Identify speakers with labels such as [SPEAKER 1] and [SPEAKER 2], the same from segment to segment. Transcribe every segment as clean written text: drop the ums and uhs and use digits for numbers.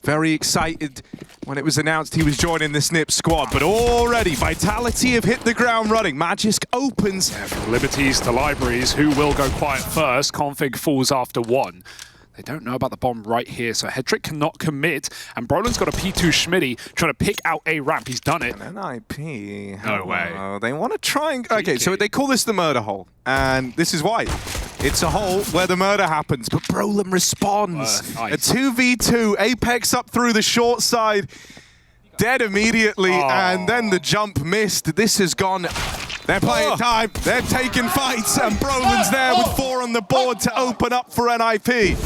[SPEAKER 1] very excited when it was announced he was joining the Snip squad, but already Vitality have hit the ground running. Magisk opens.
[SPEAKER 2] Yeah, from Liberties to Libraries, who will go quiet first? Config falls after one. They don't know about the bomb right here, so Hedrick cannot commit, and Brolin's got a P2 Schmitty trying to pick out a ramp. He's done it.
[SPEAKER 1] An IP.
[SPEAKER 2] No way.
[SPEAKER 1] They want to try and... Okay, so they call this the murder hole, and this is why. It's a hole where the murder happens, but Brolin responds.
[SPEAKER 2] Nice.
[SPEAKER 1] A 2v2, Apex up through the short side, dead immediately, and then the jump missed. This has gone... They're playing time, they're taking fights, and Brolin's there with 4 on the board to open up for NIP.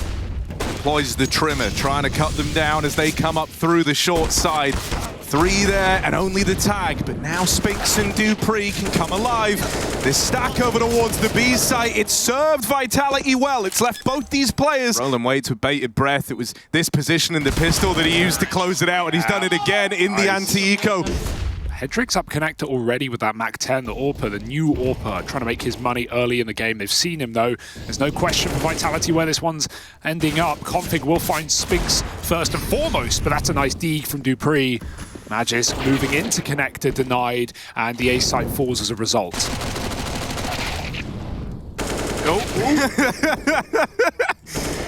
[SPEAKER 1] Deploys the trimmer, trying to cut them down as they come up through the short side. 3 there, and only the tag, but now Spinks and dupreeh can come alive. This stack over towards the B site, it served Vitality well. It's left both these players. Brolin waits with bated breath. It was this position in the pistol that he used to close it out, and he's done it again in the anti-eco.
[SPEAKER 2] Hedrick's up connector already with that Mac 10, the AWPer, the new AWPer, trying to make his money early in the game. They've seen him though. There's no question for Vitality where this one's ending up. Config will find Spinks first and foremost, but that's a nice dig from dupreeh. Magisk moving into connector, denied, and the A site falls as a result.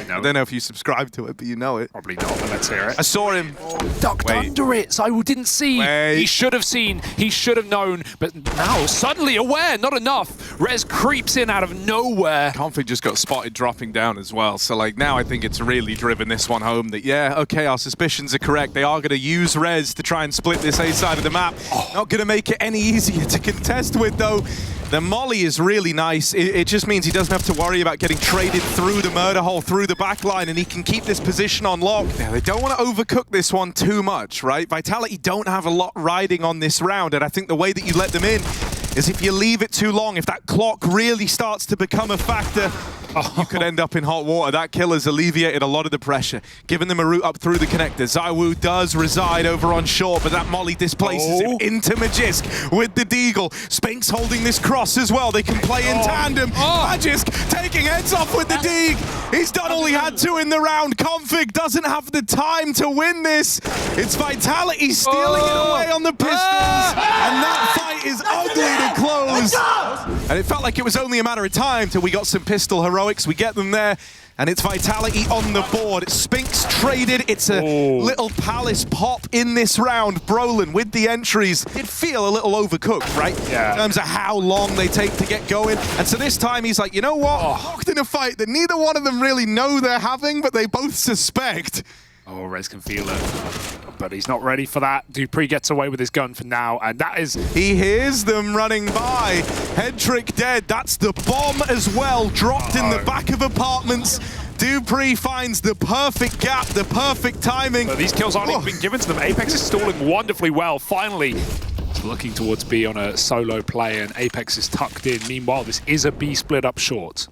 [SPEAKER 1] I don't know if you subscribe to it, but you know it.
[SPEAKER 2] Probably not, but let's hear it.
[SPEAKER 1] I saw him.
[SPEAKER 2] Ducked under it. ZywOo didn't see. He should have seen. He should have known. But now, suddenly aware, not enough. Rez creeps in out of nowhere.
[SPEAKER 1] Config just got spotted dropping down as well. So, like, now I think it's really driven this one home that, yeah, okay, our suspicions are correct. They are going to use Rez to try and split this A side of the map. Not going to make it any easier to contest with, though. The molly is really nice. It just means he doesn't have to worry about getting traded through the murder hole, through the back line, and he can keep this position on lock. Now, they don't want to overcook this one too much, right? Vitality don't have a lot riding on this round, and I think the way that you let them in is if you leave it too long, if that clock really starts to become a factor, you could end up in hot water. That kill has alleviated a lot of the pressure, giving them a route up through the connector. ZywOo does reside over on short, but that molly displaces him into Magisk with the deagle. Spinks holding this cross as well. They can play in tandem. Magisk taking heads off with the deag. He's done all he had to in the round. Config doesn't have the time to win this. It's Vitality stealing it away on the pistols, and that fight is ugly to close. And it felt like it was only a matter of time till we got some pistol heroics. We get them there, and it's Vitality on the board. Spinks traded. It's a little Palace pop in this round. Brolin with the entries did feel a little overcooked, right?
[SPEAKER 2] Yeah.
[SPEAKER 1] In terms of how long they take to get going. And so this time he's like, you know what? Locked in a fight that neither one of them really know they're having, but they both suspect.
[SPEAKER 2] Oh, Rez can feel it, but he's not ready for that. dupreeh gets away with his gun for now, and that is...
[SPEAKER 1] He hears them running by. Hedrick dead. That's the bomb as well, dropped in the back of apartments. dupreeh finds the perfect gap, the perfect timing.
[SPEAKER 2] But these kills aren't even been given to them. Apex is stalling wonderfully well. Finally, looking towards B on a solo play, and Apex is tucked in. Meanwhile, this is a B split up short.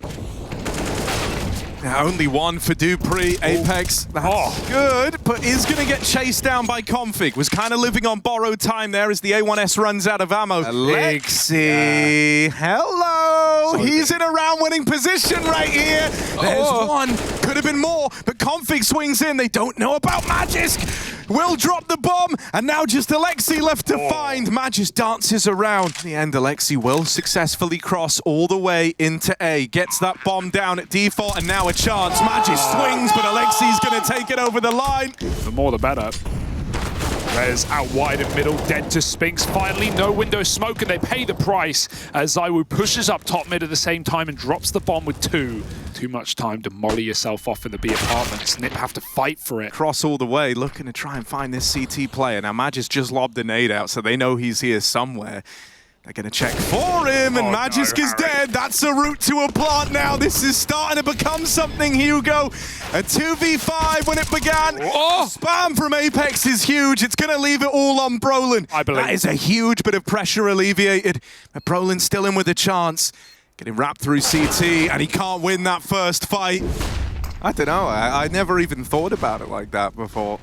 [SPEAKER 1] Now, only one for dupreeh. Apex, that's good, but is going to get chased down by Config. Was kind of living on borrowed time there as the A1S runs out of ammo. Alexi, hello! He's in a round-winning position right here. There's one. Could have been more, but Config swings in. They don't know about Magisk. Will drop the bomb, and now just Alexi left to find. Magisk dances around. In the end, Alexi will successfully cross all the way into A. Gets that bomb down at default, and now a chance. Magisk swings, but Alexi's going to take it over the line.
[SPEAKER 2] The more the better. Rez out wide in middle, dead to Spinks. Finally, no window smoke, and they pay the price as ZywOo pushes up top mid at the same time and drops the bomb with 2. Too much time to molly yourself off in the B apartment. Snip have to fight for it.
[SPEAKER 1] Cross all the way, looking to try and find this CT player. Now, Magisk just lobbed a nade out, so they know he's here somewhere. They're going to check for him, and Magisk is dead. That's a route to a plant now. This is starting to become something, Hugo. A 2v5 when it began. Spam from Apex is huge. It's going to leave it all on Brolin.
[SPEAKER 2] I believe.
[SPEAKER 1] That is a huge bit of pressure alleviated. But Brolin's still in with a chance. Getting wrapped through CT, and he can't win that first fight. I don't know. I never even thought about it like that before.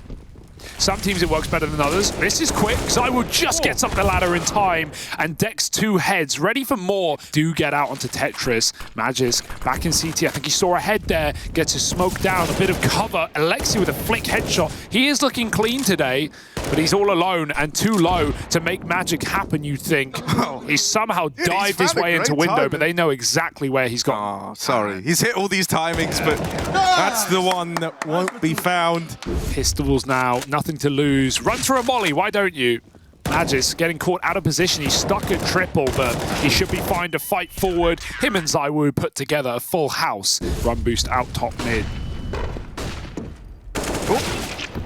[SPEAKER 2] Some teams it works better than others. This is quick. ZywOo just gets up the ladder in time and decks 2 heads, ready for more. Do get out onto Tetris. Magisk back in CT. I think he saw a head there. Gets his smoke down, a bit of cover. Alexi with a flick headshot. He is looking clean today, but he's all alone and too low to make magic happen, you'd think. He somehow dived his way into window, but they know exactly where he's gone.
[SPEAKER 1] Oh, sorry. He's hit all these timings, but that's the one that won't be found.
[SPEAKER 2] Pistols now, nothing to lose. Run through a molly, why don't you? Magisk getting caught out of position. He's stuck at triple, but he should be fine to fight forward. Him and ZywOo put together a full house. Run boost out top mid.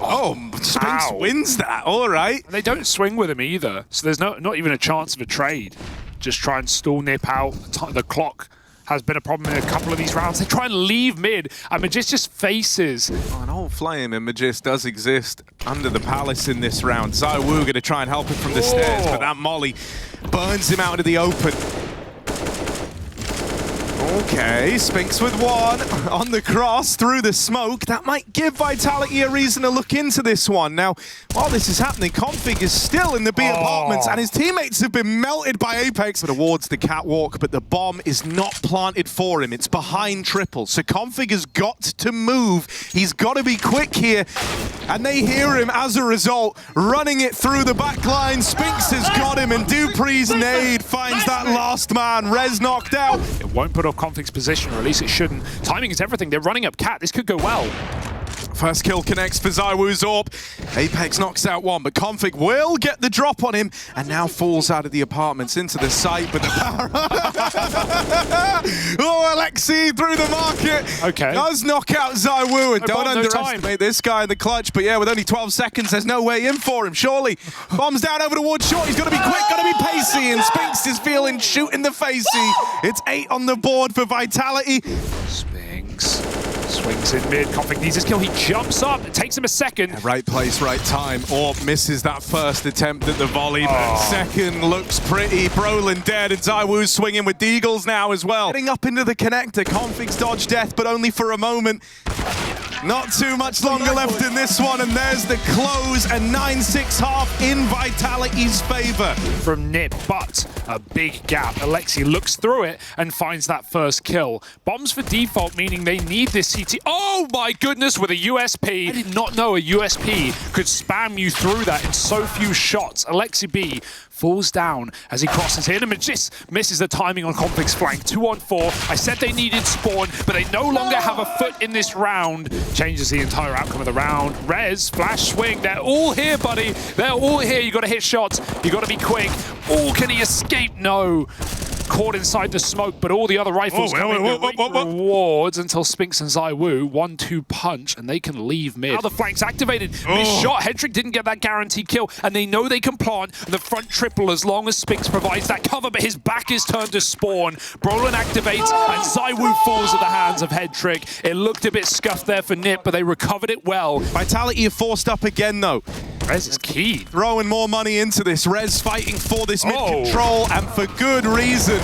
[SPEAKER 1] Oh, Spinks wins that, all right.
[SPEAKER 2] And they don't swing with him either, so there's not even a chance of a trade. Just try and stall nip out. The clock has been a problem in a couple of these rounds. They try and leave mid, and Magisk just faces.
[SPEAKER 1] Oh, an old flame in Magisk does exist under the palace in this round. ZywOo going to try and help him from the stairs, but that molly burns him out into the open. Okay, Spinks with one on the cross through the smoke. That might give Vitality a reason to look into this one. Now, while this is happening, Config is still in the B apartments and his teammates have been melted by Apex towards the catwalk, but the bomb is not planted for him. It's behind triple, so Config has got to move. He's got to be quick here, and they hear him as a result, running it through the back line. Spinks has got him, and dupreeh's nade finds that last man. Rez knocked out.
[SPEAKER 2] It won't put off Config's position, or at least it shouldn't. Timing is everything. They're running up cat. This could go well.
[SPEAKER 1] First kill connects for ZywOo's AWP. Apex knocks out one, but Config will get the drop on him and now falls out of the apartments into the site, but the power... Oh, Alexi through the market.
[SPEAKER 2] Okay.
[SPEAKER 1] Does knock out ZywOo, and don't underestimate this guy in the clutch, but yeah, with only 12 seconds, there's no way in for him, surely. Bombs down over towards short. He's got to be quick, got to be pacey, and Spinks is feeling shoot in the facey. It's 8 on the board for Vitality.
[SPEAKER 2] Spinks swings in mid. Config needs his kill. He jumps up. It takes him a second.
[SPEAKER 1] Right place, right time. Orb misses that first attempt at the volley, but second looks pretty. Brolin dead, and ZywOo's swinging with Deagles now as well. Getting up into the connector. Config's dodge death, but only for a moment. Not too much longer left in this one, and there's the close, a 9-6 half in Vitality's favor.
[SPEAKER 2] From Nip, but a big gap. Alexi looks through it and finds that first kill. Bombs for default, meaning they need this CT. Oh my goodness, with a USP. I did not know a USP could spam you through that in so few shots. Alexi B falls down as he crosses in, and Magisk misses the timing on Config's flank. 2 on 4. I said they needed spawn, but they no longer have a foot in this round. Changes the entire outcome of the round. Rez, flash swing. They're all here, buddy. They're all here. You got to hit shots. You got to be quick. Oh, can he escape? No. Caught inside the smoke, but all the other rifles coming with rewards until Spinks and ZywOo 1-2 punch, and they can leave mid. Now the flank's activated. Missed shot. Hedrick didn't get that guaranteed kill, and they know they can plant the front triple as long as Spinks provides that cover, but his back is turned to spawn. Brolin activates, and ZywOo falls at the hands of Hedrick. It looked a bit scuffed there for Nip, but they recovered it well.
[SPEAKER 1] Vitality are forced up again, though.
[SPEAKER 2] Rez is key.
[SPEAKER 1] Throwing more money into this. Rez fighting for this mid-control, and for good reason.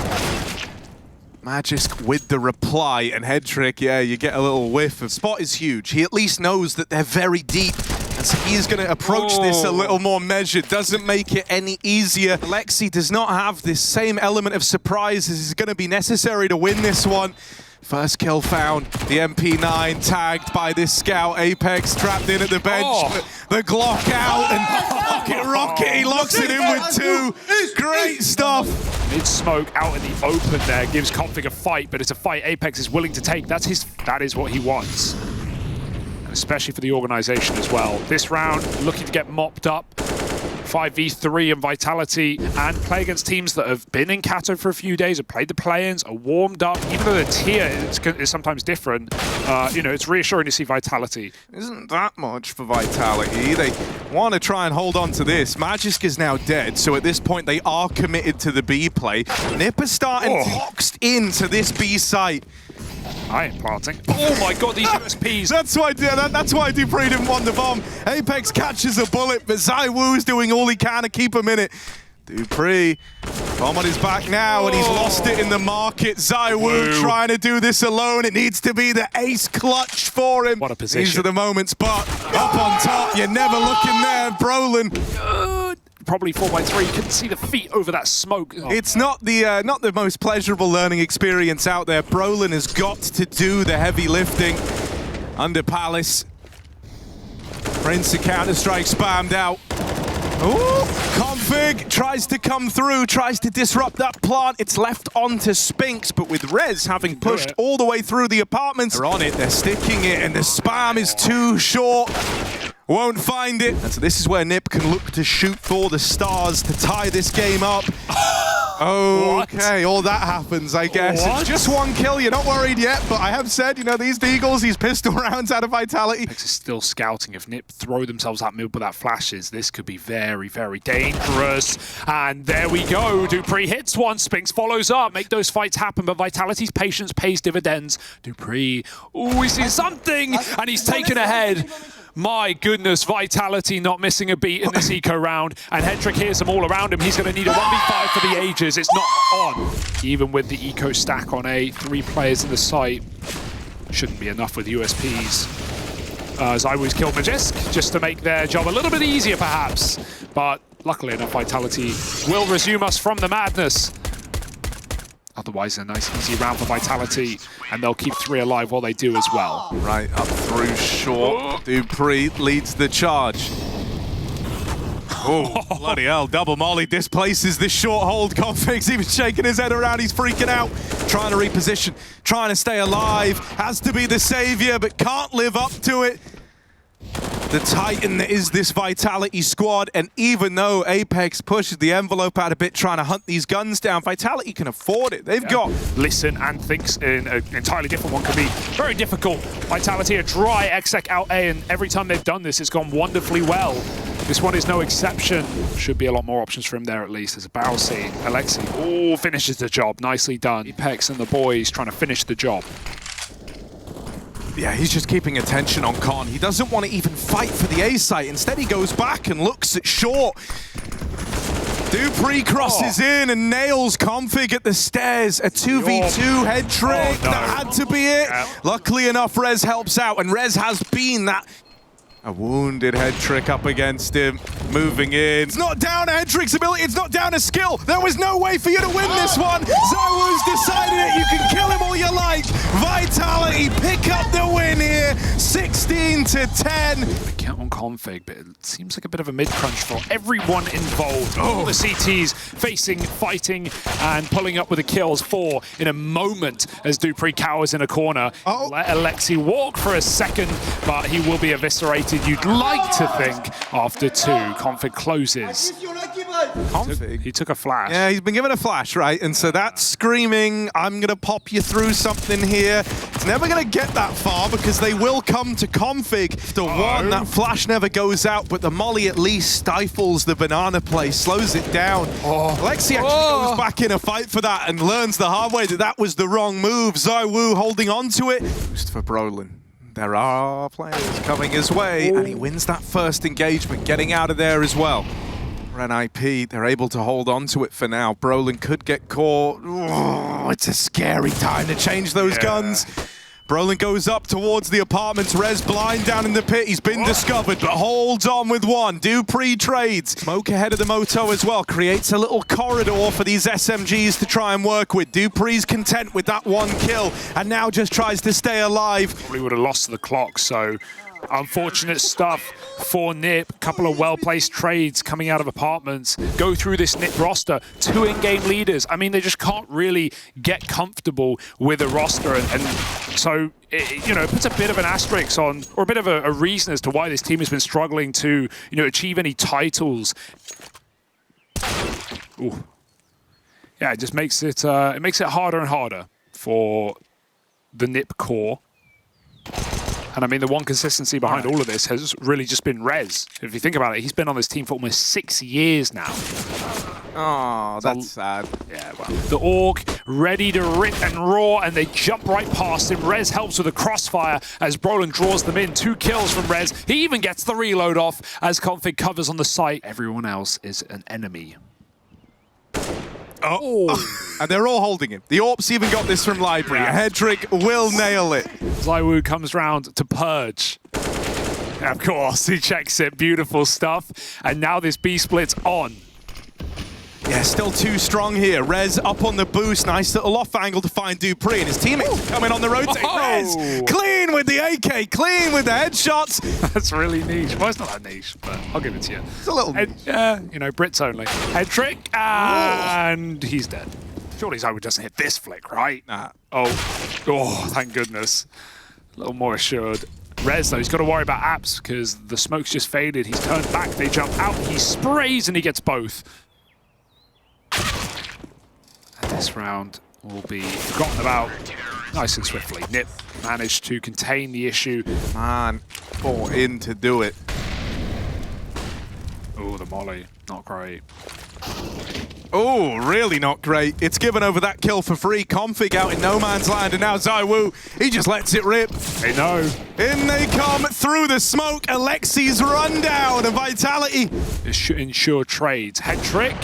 [SPEAKER 1] Magisk with the reply, and Hedrick, yeah, you get a little whiff. Spot is huge. He at least knows that they're very deep, and so he's going to approach this a little more measured. Doesn't make it any easier. Alexi does not have this same element of surprise as is going to be necessary to win this one. First kill found, the MP9 tagged by this scout. Apex trapped in at the bench, the Glock out, and Rocket, he locks it in with 2. Great stuff.
[SPEAKER 2] Mid-smoke out in the open there gives Config a fight, but it's a fight Apex is willing to take. That is what he wants, and especially for the organization as well. This round, looking to get mopped up. 5v3 and Vitality, and play against teams that have been in Kato for a few days, have played the play-ins, are warmed up. Even though the tier is sometimes different, you know, it's reassuring to see Vitality.
[SPEAKER 1] Isn't that much for Vitality. They want to try and hold on to this. Magisk is now dead, so at this point they are committed to the B play. Nip is starting boxed into this B site.
[SPEAKER 2] I ain't planting. Oh my god, these USPs.
[SPEAKER 1] That's why dupreeh didn't want the bomb. Apex catches a bullet, but ZywOo's doing all he can to keep him in it. dupreeh Bomb on his back now, and he's lost it in the market. ZywOo trying to do this alone. It needs to be the ace clutch for him.
[SPEAKER 2] What a position.
[SPEAKER 1] These are the moments, but up on top, you're never looking there, Brolin.
[SPEAKER 2] Probably 4x3. You couldn't see the feet over that smoke. Oh.
[SPEAKER 1] It's not the most pleasurable learning experience out there. Brolin has got to do the heavy lifting under Palace. Prince of Counter-Strike spammed out. Ooh, Config tries to come through, tries to disrupt that plant. It's left onto Spinks, but with Rez having pushed all the way through the apartments, they're on it, they're sticking it, and the spam is too short. Won't find it. And so this is where Nip can look to shoot for the stars to tie this game up. Okay, all that happens, I guess. It's just one kill, you're not worried yet, but I have said, you know, these Eagles, these pistol rounds out of Vitality.
[SPEAKER 2] X is still scouting. If Nip throw themselves at mid without flashes, this could be very, very dangerous. And there we go. dupreeh hits one, Spinks follows up, make those fights happen, but Vitality's patience pays dividends. dupreeh, ooh, he sees something, and he's taken ahead. My goodness, Vitality not missing a beat in this eco round, and Hedrick hears them all around him. He's going to need a 1v5 for the ages. It's not on. Even with the eco stack on A, 3 players in the site, shouldn't be enough with USPs. ZywOo's killed Magisk just to make their job a little bit easier, perhaps. But luckily enough, Vitality will resume us from the madness. Otherwise, a nice, easy round for Vitality, and they'll keep 3 alive while they do as well.
[SPEAKER 1] Right, up through short. dupreeh leads the charge. Oh, bloody hell. Double molly displaces this short hold. Config's even shaking his head around. He's freaking out. Trying to reposition, trying to stay alive. Has to be the savior, but can't live up to it. The titan that is this Vitality squad, and even though Apex pushes the envelope out a bit trying to hunt these guns down, Vitality can afford it. They've got
[SPEAKER 2] Listen and thinks in an entirely different one could be very difficult. Vitality a dry exec out A, and every time they've done this, it's gone wonderfully well. This one is no exception. Should be a lot more options for him there at least. There's a barrel scene. Alexi, finishes the job. Nicely done. Apex and the boys trying to finish the job.
[SPEAKER 1] Yeah, he's just keeping attention on Con. He doesn't want to even fight for the A site. Instead, he goes back and looks at short. dupreeh crosses in and nails Config at the stairs. A 2v2 head trick. That had to be it. Luckily enough, Rez helps out, and Rez has been that. A wounded head trick up against him, moving in. It's not down to head trick's ability, it's not down to skill. There was no way for you to win this one. ZywOo's decided it, you can kill him all you like. Vitality pick up the win here, 16-10.
[SPEAKER 2] Count on Config, but it seems like a bit of a mid-crunch for everyone involved. All the CTs facing, fighting, and pulling up with the kills. 4 in a moment as dupreeh cowers in a corner. Let Alexi walk for a second, but he will be eviscerated. You'd like to think after 2. Config closes.
[SPEAKER 1] Config?
[SPEAKER 2] He took a flash.
[SPEAKER 1] Yeah, he's been given a flash, right? And so that's screaming, I'm going to pop you through something here. It's never going to get that far because they will come to Config. After 1, that flash never goes out, but the molly at least stifles the banana play, slows it down. Alexi actually goes back in a fight for that and learns the hard way that that was the wrong move. ZywOo holding on to it. Boost for Brolin. There are players coming his way, and he wins that first engagement, getting out of there as well. Ren IP, they're able to hold on to it for now. Brolin could get caught. Oh, it's a scary time to change those guns. Brolin goes up towards the apartments. Rez blind down in the pit. He's been discovered, but holds on with 1. dupreeh trades. Smoke ahead of the Moto as well. Creates a little corridor for these SMGs to try and work with. dupreeh's content with that 1 kill, and now just tries to stay alive.
[SPEAKER 2] Probably would have lost the clock, so unfortunate stuff for Nip. A couple of well-placed trades coming out of apartments. Go through this Nip roster. 2 in-game leaders. I mean, they just can't really get comfortable with a roster. And so, it puts a bit of an asterisk on, or a bit of a reason as to why this team has been struggling to, achieve any titles. Ooh. Yeah, it just makes it, harder and harder for the Nip core. And I mean, the one consistency behind all of this has really just been Rez. If you think about it, he's been on this team for almost 6 years now.
[SPEAKER 1] Oh, that's sad.
[SPEAKER 2] Yeah, well. The Orc ready to rip and roar, and they jump right past him. Rez helps with a crossfire as Brolin draws them in. 2 kills from Rez. He even gets the reload off as Config covers on the site. Everyone else is an enemy.
[SPEAKER 1] And they're all holding him. The AWP's even got this from Library. Hedrick will nail it.
[SPEAKER 2] ZywOo comes round to purge. Of course, he checks it. Beautiful stuff. And now this B split's on.
[SPEAKER 1] Yeah, still too strong here. Rez up on the boost. Nice little off angle to find dupreeh. And his teammates coming on the rotate. Rez clean with the AK, clean with the headshots.
[SPEAKER 2] That's really niche. Well, it's not that niche, but I'll give it to you.
[SPEAKER 1] It's a little niche.
[SPEAKER 2] Yeah, you know, Brits only. Head trick, and he's dead. Surely ZywOo doesn't hit this flick, right?
[SPEAKER 1] Nah.
[SPEAKER 2] Oh, thank goodness. A little more assured. Rez, though, he's got to worry about apps because the smoke's just faded. He's turned back, they jump out, he sprays, and he gets both. And this round will be forgotten about nice and swiftly. Nip managed to contain the issue.
[SPEAKER 1] Man, fought in to do it.
[SPEAKER 2] Oh, the molly, not great.
[SPEAKER 1] Oh, really not great. It's given over that kill for free. Config out in no man's land, and now ZywOo, he just lets it rip.
[SPEAKER 2] They know.
[SPEAKER 1] In they come through the smoke. Alexi's run down, and Vitality.
[SPEAKER 2] Ensure trades. Head trick.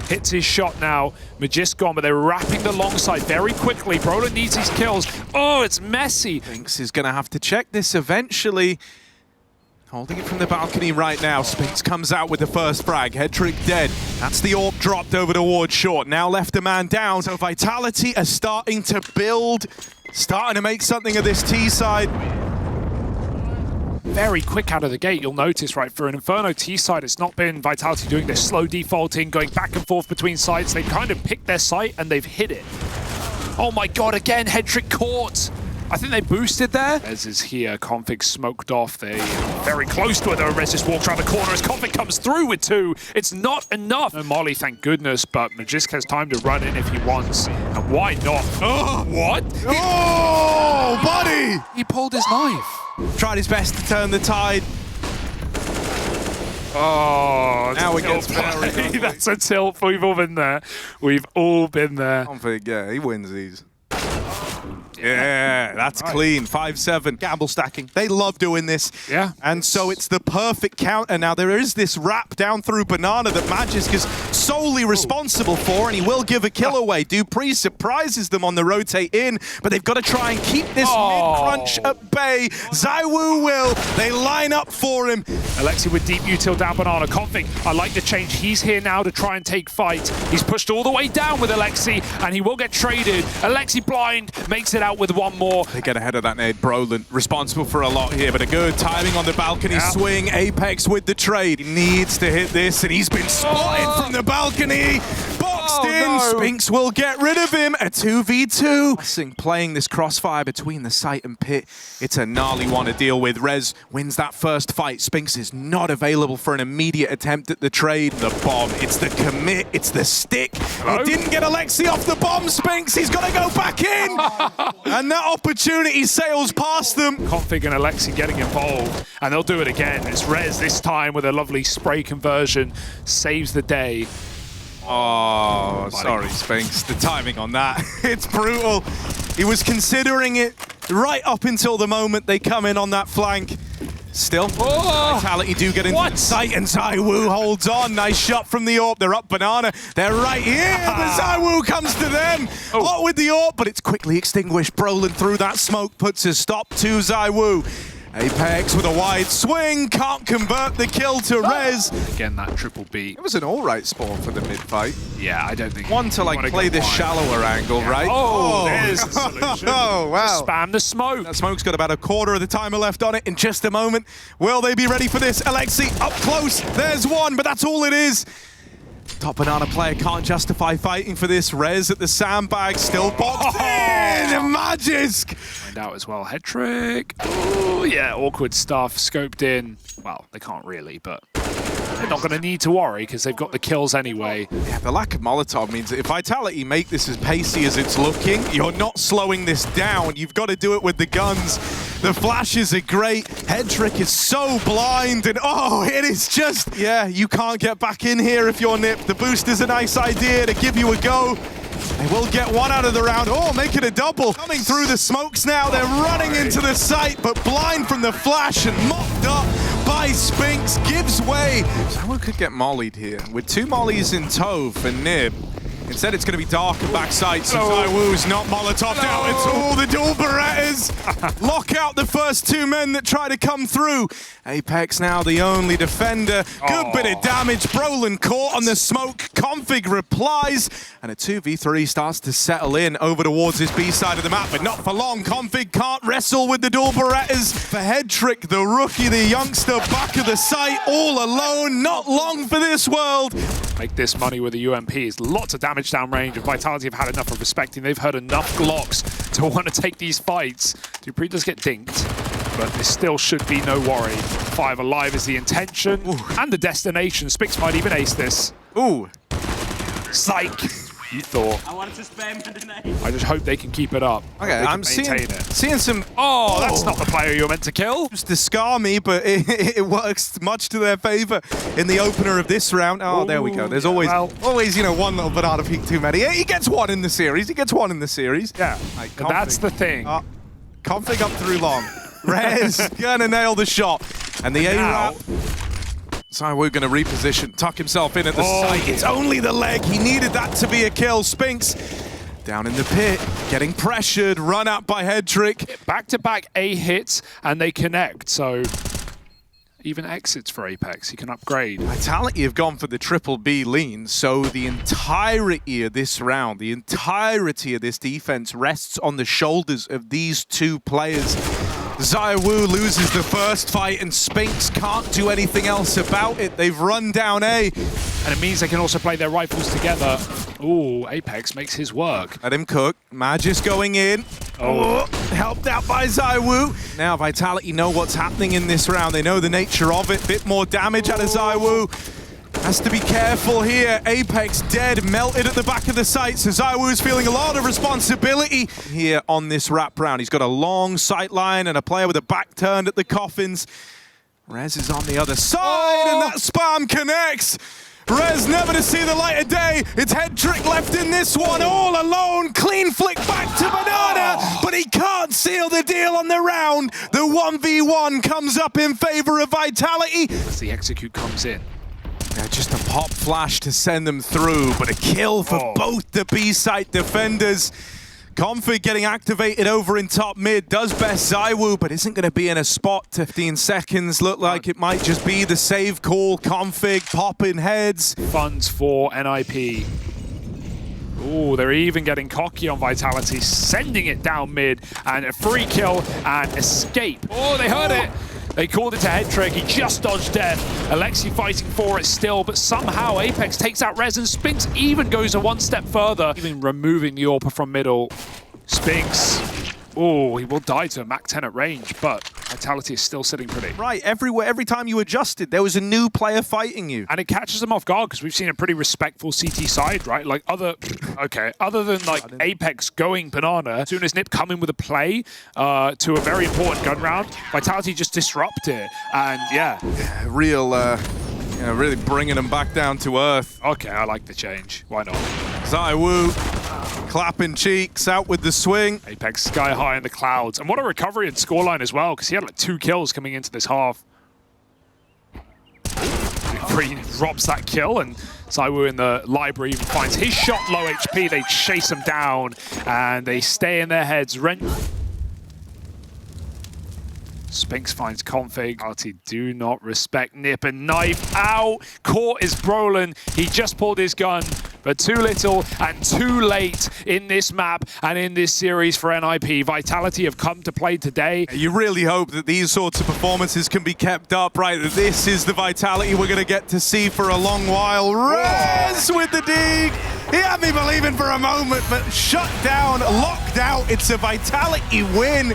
[SPEAKER 2] Hits his shot now. Magist gone, but they're wrapping the long side very quickly. Brolin needs these kills. Oh, it's messy.
[SPEAKER 1] Spinks is going to have to check this eventually. Holding it from the balcony right now. Spinks comes out with the first frag. Hedrick dead. That's the AWP dropped over towards short. Now left a man down. So Vitality are starting to build, starting to make something of this T side.
[SPEAKER 2] Very quick out of the gate, you'll notice, right, for an Inferno T side, it's not been Vitality doing this slow defaulting, going back and forth between sides. They've kind of picked their site and they've hit it. Oh my god, again, Hedrick caught. I think they boosted there. Rez is here, Config smoked off. They very close to it though. Rez just walks around the corner as Config comes through with two. It's not enough. No molly, thank goodness, but Magisk has time to run in if he wants. And why not? Oh, what?
[SPEAKER 1] Oh, buddy!
[SPEAKER 2] He pulled his knife.
[SPEAKER 1] Tried his best to turn the tide.
[SPEAKER 2] Oh,
[SPEAKER 1] now it gets very ugly.
[SPEAKER 2] That's a tilt. We've all been there. We've all been there.
[SPEAKER 1] Config, yeah, he wins these. Yeah, that's clean. 5-7. Gamble stacking. They love doing this.
[SPEAKER 2] Yeah.
[SPEAKER 1] And so it's the perfect counter. Now there is this wrap down through Banana that Magisk is solely responsible for, and he will give a kill away. dupreeh surprises them on the rotate in, but they've got to try and keep this mid-crunch at bay. ZywOo will. They line up for him.
[SPEAKER 2] Alexi with deep util down Banana. Config, I like the change. He's here now to try and take fight. He's pushed all the way down with Alexi, and he will get traded. Alexi blind, makes it out with one more.
[SPEAKER 1] They get ahead of that nade. Brolin responsible for a lot here, but a good timing on the balcony swing. Apex with the trade. He needs to hit this, and he's been spotted from the balcony. Boxed in.
[SPEAKER 2] No.
[SPEAKER 1] Spinks will get rid of him. A 2v2. Playing this crossfire between the site and pit. It's a gnarly one to deal with. Rez wins that first fight. Spinks is not available for an immediate attempt at the trade. The bomb. It's the commit. It's the stick. He didn't get Alexi off the bomb, Spinks. He's got to go back in. And that opportunity sails past them.
[SPEAKER 2] Config and Alexi getting involved, and they'll do it again. It's Rez this time with a lovely spray conversion. Saves the day.
[SPEAKER 1] Oh, sorry, Spinks. The timing on that, it's brutal. He was considering it right up until the moment they come in on that flank. Still, Vitality do get into the sight, and ZywOo holds on. Nice shot from the AWP. They're up Banana. They're right here, but ZywOo comes to them. Hot with the AWP, but it's quickly extinguished. Brolin through that smoke puts a stop to ZywOo. Apex with a wide swing, can't convert the kill to Rez.
[SPEAKER 2] Again, that triple B.
[SPEAKER 1] It was an all-right spawn for the mid-fight.
[SPEAKER 2] Yeah, I don't think...
[SPEAKER 1] One to like play this shallower angle, right?
[SPEAKER 2] Oh, there's the solution.
[SPEAKER 1] Oh, wow.
[SPEAKER 2] Spam the smoke.
[SPEAKER 1] That smoke's got about a quarter of the timer left on it in just a moment. Will they be ready for this? Alexi up close. There's one, but that's all it is. Top Banana player can't justify fighting for this. Rez at the sandbag, still boxed in. Magisk.
[SPEAKER 2] Find out as well. Head trick. Oh, yeah, awkward stuff. Scoped in. Well, they can't really, but they're not going to need to worry because they've got the kills anyway.
[SPEAKER 1] Yeah, the lack of Molotov means that if Vitality make this as pacey as it's looking, you're not slowing this down. You've got to do it with the guns. The flashes are great. Hedrick is so blind, and oh, it is just, yeah, you can't get back in here if you're Nip. The boost is a nice idea to give you a go. They will get one out of the round. Oh, make it a double. Coming through the smokes now. They're running into the site, but blind from the flash and mopped up by Spinks. Gives way. ZywOo could get mollied here. With two mollies in tow for Nib, Instead, it's going to be dark and backside, so ZywOo's not Molotov'd out at all. The dual Berettas lock out the first two men that try to come through. Apex now the only defender. Good bit of damage. Brolin caught on the smoke. Config replies, and a 2v3 starts to settle in over towards this B side of the map, but not for long. Config can't wrestle with the dual Berettas. For Headtrick, the rookie, the youngster, back of the site, all alone. Not long for this world.
[SPEAKER 2] Make this money with the UMPs. Lots of damage downrange, and Vitality have had enough of respecting. They've heard enough Glocks to want to take these fights. dupreeh does get dinked, but there still should be no worry. 5 alive is the intention, and the destination. Spix might even ace this.
[SPEAKER 1] Ooh.
[SPEAKER 2] Psych. You thought.
[SPEAKER 3] I wanted to spam, didn't I?
[SPEAKER 2] I just hope they can keep it up.
[SPEAKER 1] Okay, I'm seeing some...
[SPEAKER 2] Oh, that's not the player you're meant to kill.
[SPEAKER 1] Just to scar me, but it works much to their favor in the opener of this round. Oh, there we go. There's always, you know, one little banana peek too many. He gets one in the series.
[SPEAKER 2] Yeah,
[SPEAKER 1] like,
[SPEAKER 2] but that's the thing.
[SPEAKER 1] Config up through long. Rez gonna nail the shot. And the A-Rap... ZywOo gonna reposition, tuck himself in at the site. It's only the leg. He needed that to be a kill. Spinks down in the pit, getting pressured, run out by Headtrick.
[SPEAKER 2] Back-to-back A hits, and they connect, so even exits for Apex. He can upgrade.
[SPEAKER 1] Vitality have gone for the triple B lean, so the entirety of this round, the entirety of this defense rests on the shoulders of these two players. ZywOo loses the first fight, and Spinks can't do anything else about it. They've run down A.
[SPEAKER 2] And it means they can also play their rifles together. Ooh, Apex makes his work.
[SPEAKER 1] Let him cook. Magis going in. Helped out by ZywOo. Now Vitality know what's happening in this round. They know the nature of it. Bit more damage out of ZywOo. Has to be careful here. Apex dead, melted at the back of the site, so ZywOo's feeling a lot of responsibility here on this wrap round. He's got a long sight line and a player with a back turned at the coffins. Rez is on the other side, and that spam connects. Rez never to see the light of day. It's Headtrick left in this one, all alone. Clean flick back to Banana, but he can't seal the deal on the round. The 1v1 comes up in favor of Vitality.
[SPEAKER 2] As the execute comes in.
[SPEAKER 1] Yeah, just a pop flash to send them through, but a kill for both the B-site defenders. Config getting activated over in top mid, does best ZywOo, but isn't going to be in a spot. 15 seconds, look like it might just be the save call. Config popping heads.
[SPEAKER 2] Funds for NIP. Ooh, they're even getting cocky on Vitality, sending it down mid, and a free kill and escape. Oh, they heard it. They called it to Headtrick. He just dodged death. Alexi fighting for it still, but somehow Apex takes out Rez, and Spinks even goes a one step further, even removing the AWP from middle. Spinks. Oh, he will die to a Mach 10 at range, but Vitality is still sitting pretty.
[SPEAKER 1] Right, every time you adjusted, there was a new player fighting you.
[SPEAKER 2] And it catches them off guard, because we've seen a pretty respectful CT side, right? Like, other than like Apex going banana, as soon as NiP come in with a play to a very important gun round, Vitality just disrupt it. And yeah.
[SPEAKER 1] Really bringing them back down to earth.
[SPEAKER 2] Okay, I like the change. Why not?
[SPEAKER 1] ZywOo clapping cheeks, out with the swing.
[SPEAKER 2] Apex sky high in the clouds. And what a recovery in scoreline as well, because he had like 2 kills coming into this half. dupreeh drops that kill, and ZywOo in the library even finds his shot low HP. They chase him down, and they stay in their heads. Spinks finds Config. Vitality do not respect NiP, and knife out. Caught is Brolin. He just pulled his gun, but too little and too late in this map and in this series for NIP. Vitality have come to play today.
[SPEAKER 1] You really hope that these sorts of performances can be kept up, right? This is the Vitality we're going to get to see for a long while. Rez with the dig. He had me believing for a moment, but shut down, locked out. It's a Vitality win.